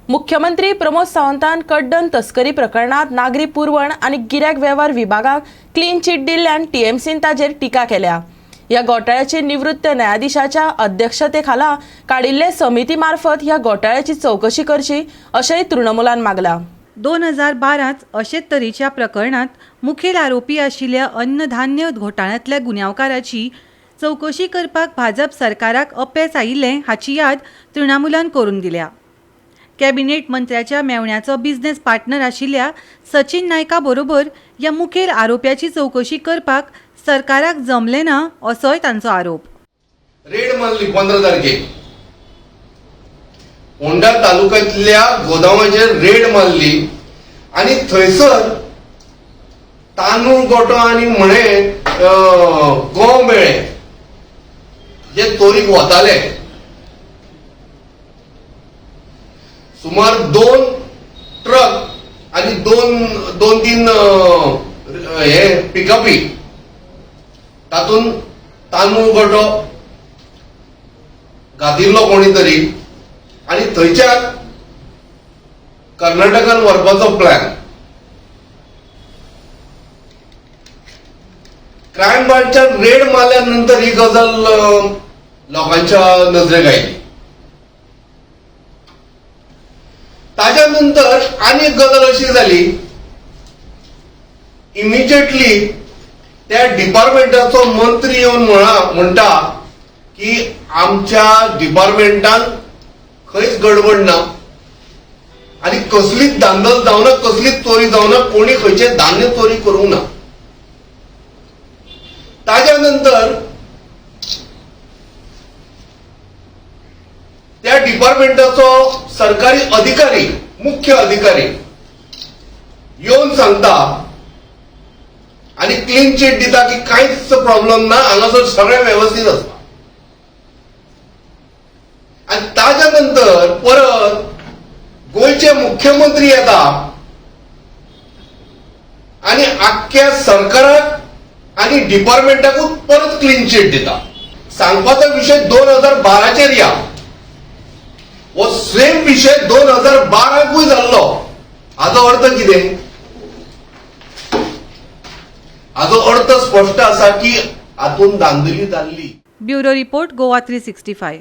मुख्यमंत्री प्रमोद सावंतान कड्डण तस्करी प्रकरणात नागरी पुरवण आणि गिरायक वेव्हार विभागाक क्लीन चिट दिल्ल्यान टीएमसीन ताजेर टिका केल्या। या घोटाळ्याचे निवृत्त न्यायाधीशाच्या अध्यक्षतेखाला काडिल्ले समिती मार्फत ह्या घोटाळ्याची चौकशी करची अशेंय तृणमूलान मागला। 2012 अशेच तरेच्या प्रकरणात मुखेल आरोपी आशिल्ल्या अन्नधान्य घोटाळ्यांतल्या गुन्यांवकाराची चौकशी करपाक भाजप सरकाराक अपेस आयिल्ले हाची याद तृणमूलान करून दिल्या। कॅबिनेट मंत्र्याच्या मेवण्याचो बिझनेस पार्टनर आशिल्ल्या सचिन नायका बरोबर या मुखेल आरोप्याची चौकशी करपाक सरकाराक जमले ना असोय तांचो आरोप। रेड मारली 15 तारखेक फोंडा तालुक्यांतल्या गोदामाचेर रेड मारली आणि थंयसर तांदूळ गोटो आणि म्हणे गंव मेळे जे चोरीक वताले। सुमार 2 ट्रक आणि दोन तीन हे पिकअपी तातून तांदूळ गोटो घातिल्लो कोणी तरी आणि थंयच्या कर्नाटकान व्हरपाचो प्लॅन। क्रायम ब्रांचच्या रेड मारल्या नंतर ही गजाल लोकांच्या नजरेक आयली। ताज्या नंतर आनी एक गजाल अशी जाली, इमिजिएटली त्या डिपार्टमेंटाचो मंत्री येवन म्हणटा की आमच्या डिपार्टमेंटान खंयच गडबड ना आणि कसलीच धांदल जावना, कसलीच चोरी जावना, कोणी खंयचे धान्य चोरी करूंक ना। ताज्या नंतर त्या डिपार्टमेंटाचो सरकारी अधिकारी, मुख्य अधिकारी येवन सांगता आणि क्लीन चिट दिता की कांयच प्रॉब्लेम ना, हांगासर सगळें व्यवस्थित आसता। आणि ताज्या नंतर परत गोयचे मुख्यमंत्री येता आणि आख्ख्या सरकाराक आणि डिपार्टमेंटाकूच परत क्लीन चिट दिता। सांगपाचो विषय 2012चेर या वो सेम विषय 2012कूय जाल्लो। हाचो अर्थ कितें? हाचो अर्थ स्पष्ट आसा की हातून धांदली जाल्ली। Bureau report Goa 365।